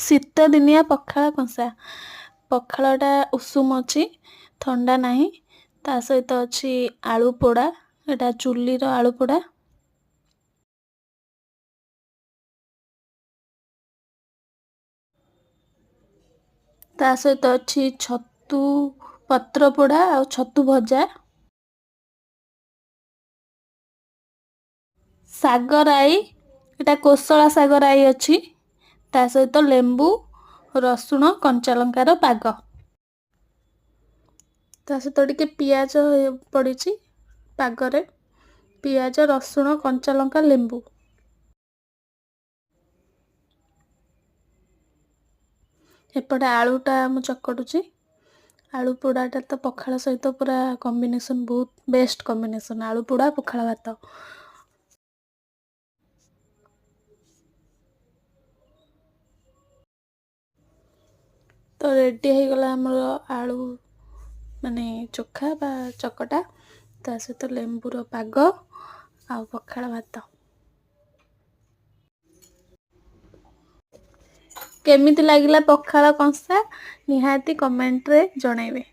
ଶୀତ ଦିନିଆ ପଖାଳ କଂସା। ପଖାଳଟା ଉଷୁମ ଅଛି, ଥଣ୍ଡା ନାହିଁ। ତା ସହିତ ଅଛି ଆଳୁ ପୋଡ଼ା, ଏଟା ଚୁଲିର ଆଳୁ ପୋଡ଼ା। ତା ସହିତ ଅଛି ଛତୁ ପତ୍ର ପୋଡ଼ା ଆଉ ଛତୁ ଭଜା। ଶାଗ ରାଇ, ଏଟା କୋଶଳା ଶାଗ ରାଇ ଅଛି। ତା ସହିତ ଲେମ୍ବୁ, ରସୁଣ, କଞ୍ଚାଲଙ୍କାର ପାଗ। ତା ସହିତ ଟିକେ ପିଆଜ ପଡ଼ିଛି ପାଗରେ। ପିଆଜ, ରସୁଣ, କଞ୍ଚାଲଙ୍କା, ଲେମ୍ବୁ। ଏପଟେ ଆଳୁଟା ମୁଁ ଚକଟୁଛି। ଆଳୁ ପୋଡ଼ାଟା ତ ପଖାଳ ସହିତ ପୁରା କମ୍ବିନେସନ୍, ବହୁତ ବେଷ୍ଟ କମ୍ବିନେସନ୍, ଆଳୁ ପୋଡ଼ା ପଖାଳ ଭାତ। ତ ରେଡ଼ି ହେଇଗଲା ଆମର ଆଳୁ ମାନେ ଚୋଖା ବା ଚକଟା, ତା ସହିତ ଲେମ୍ବୁର ପାଗ ଆଉ ପଖାଳ ଭାତ। କେମିତି ଲାଗିଲା ପଖାଳ କଂସା ନିହାତି କମେଣ୍ଟରେ ଜଣାଇବେ।